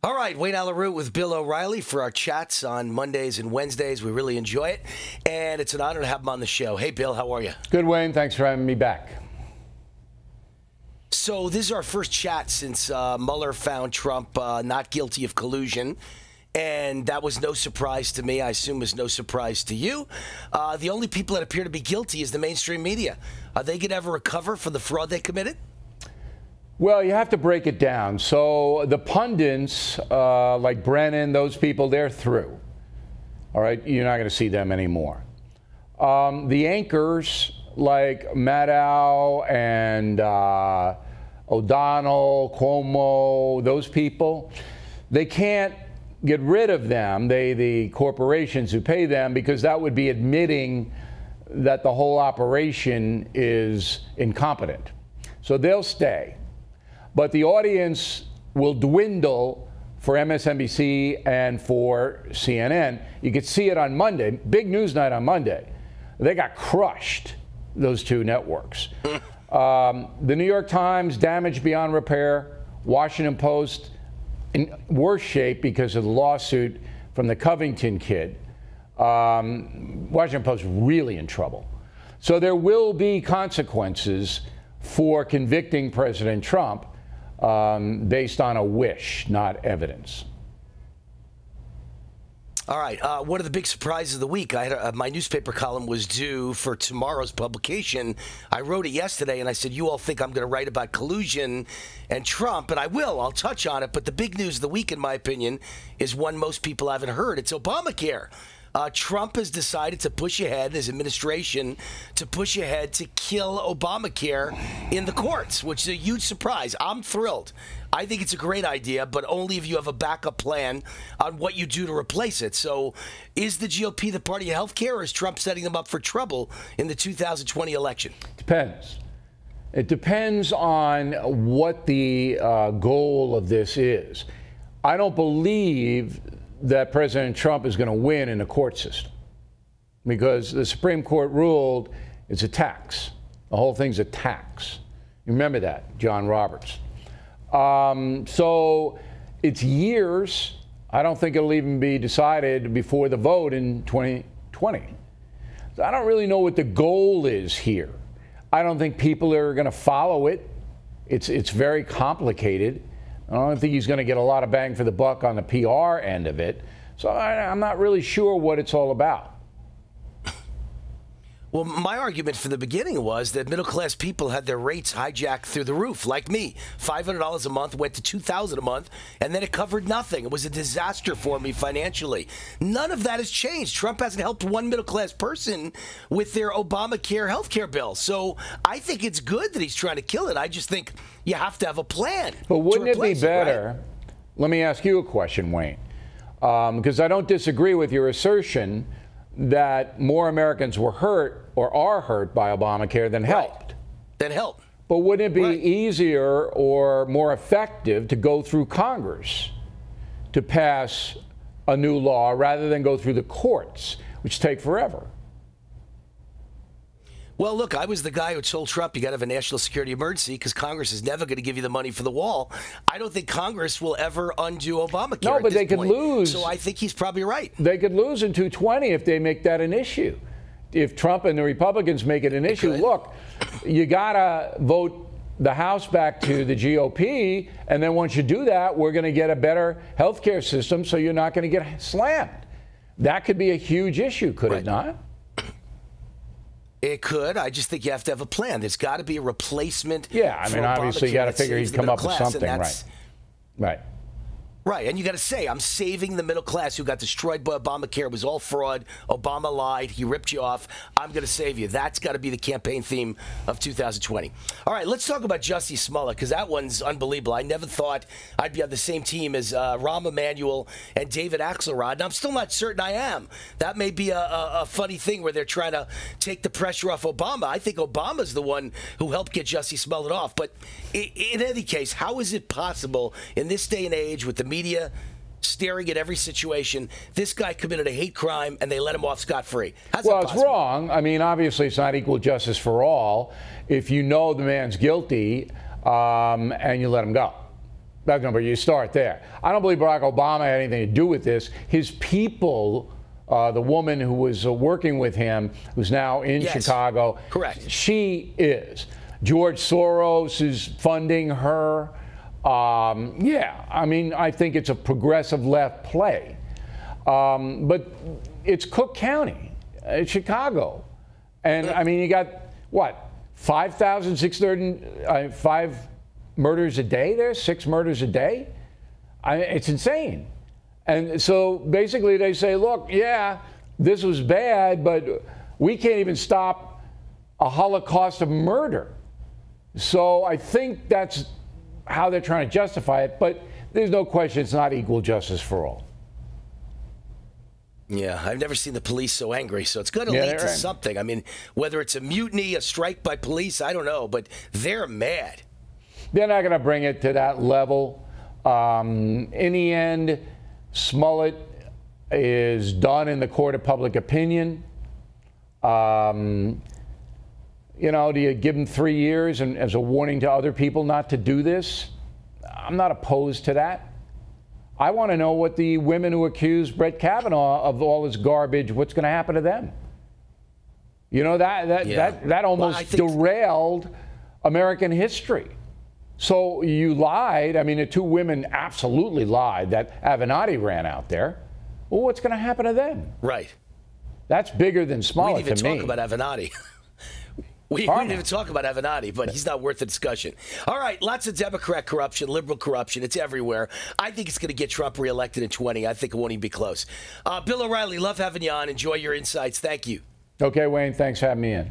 All right, Wayne Allyn Root with Bill O'Reilly for our chats on Mondays and Wednesdays. We really enjoy it, and it's an honor to have him on the show. Hey, Bill, how are you? Good, Wayne. Thanks for having me back. So this is our first chat since Mueller found Trump not guilty of collusion, and that was no surprise to me. I assume it was no surprise to you. The only people that appear to be guilty is the mainstream media. Are they going to ever recover from the fraud they committed? Well, you have to break it down. So the pundits, like Brennan, those people, they're through. All right, you're not going to see them anymore. The anchors, like Maddow and O'Donnell, Cuomo, those people, they can't get rid of them, the corporations who pay them, because that would be admitting that the whole operation is incompetent. So they'll stay. But the audience will dwindle for MSNBC and for CNN. You could see it on Monday, big news night on Monday. They got crushed, those two networks. The New York Times, damaged beyond repair. Washington Post, in worse shape because of the lawsuit from the Covington kid. Washington Post really in trouble. So there will be consequences for convicting President Trump based on a wish, not evidence. All right. One of the big surprises of the week, I had my newspaper column was due for tomorrow's publication. I wrote it yesterday, and I said, you all think I'm going to write about collusion and Trump, and I will. I'll touch on it. But the big news of the week, in my opinion, is one most people haven't heard. It's Obamacare. Trump has decided to push ahead, his administration, to push ahead to kill Obamacare in the courts, which is a huge surprise. I'm thrilled. I think it's a great idea, but only if you have a backup plan on what you do to replace it. So is the GOP the party of health care, or is Trump setting them up for trouble in the 2020 election? Depends. It depends on what the goal of this is. I don't believe that President Trump is going to win in the court system, because the Supreme Court ruled it's a tax. The whole thing's a tax. You remember that, John Roberts. So it's years. I don't think it'll even be decided before the vote in 2020. So I don't really know what the goal is here. I don't think people are going to follow it. It's very complicated. I don't think he's going to get a lot of bang for the buck on the PR end of it. So I'm not really sure what it's all about. Well, my argument from the beginning was that middle-class people had their rates hijacked through the roof, like me. $500 a month went to $2,000 a month, and then it covered nothing. It was a disaster for me financially. None of that has changed. Trump hasn't helped one middle-class person with their Obamacare health care bill. So I think it's good that he's trying to kill it. I just think you have to have a plan. But wouldn't it be better? Right? Let me ask you a question, Wayne, because I don't disagree with your assertion that more Americans were hurt or are hurt by Obamacare than helped. Than helped. But wouldn't it be easier or more effective to go through Congress to pass a new law rather than go through the courts, which take forever? Well, look, I was the guy who told Trump you got to have a national security emergency because Congress is never going to give you the money for the wall. I don't think Congress will ever undo Obamacare. No, but they could lose. So I think he's probably right. They could lose in 220 if they make that an issue. If Trump and the Republicans make it an issue, look, you got to vote the House back to the GOP, and then once you do that, we're going to get a better health care system, so you're not going to get slammed. That could be a huge issue, could it not? It could. I just think you have to have a plan. There's got to be a replacement. Yeah, I mean, obviously you got to figure he'd come up with something, right? Right. Right, and you got to say, I'm saving the middle class who got destroyed by Obamacare. It was all fraud. Obama lied. He ripped you off. I'm going to save you. That's got to be the campaign theme of 2020. All right, let's talk about Jussie Smollett, because that one's unbelievable. I never thought I'd be on the same team as Rahm Emanuel and David Axelrod, and I'm still not certain I am. That may be a funny thing where they're trying to take the pressure off Obama. I think Obama's the one who helped get Jussie Smollett off. But in any case, how is it possible in this day and age with the media staring at every situation, this guy committed a hate crime and they let him off scot-free? Well, it's wrong. I mean, obviously it's not equal justice for all if you know the man's guilty and you let him go. But you start there. I don't believe Barack Obama had anything to do with this. His people, the woman who was working with him, who's now in Chicago. Correct. She is. George Soros is funding her. Yeah, I mean, I think it's a progressive left play. But it's Cook County, it's Chicago. And, I mean, you got, what, 5 murders a day there? 6 murders a day? It's insane. And so basically they say, look, yeah, this was bad, but we can't even stop a holocaust of murder. So I think that's how they're trying to justify it, but there's no question it's not equal justice for all. Yeah, I've never seen the police so angry, so it's going to lead to something. I mean, whether it's a mutiny, a strike by police, I don't know, but they're mad. They're not going to bring it to that level. In the end, Smollett is done in the court of public opinion. You know, do you give him 3 years and as a warning to other people not to do this? I'm not opposed to that. I want to know what the women who accused Brett Kavanaugh of all this garbage, what's going to happen to them? You know, that almost derailed American history. So you lied. I mean, the 2 women absolutely lied that Avenatti ran out there. Well, what's going to happen to them? Right. That's bigger than Smollett to me. We didn't even talk about Avenatti. We didn't even talk about Avenatti, but he's not worth the discussion. All right, lots of Democrat corruption, liberal corruption. It's everywhere. I think it's going to get Trump reelected in 20. I think it won't even be close. Bill O'Reilly, love having you on. Enjoy your insights. Thank you. Okay, Wayne, thanks for having me in.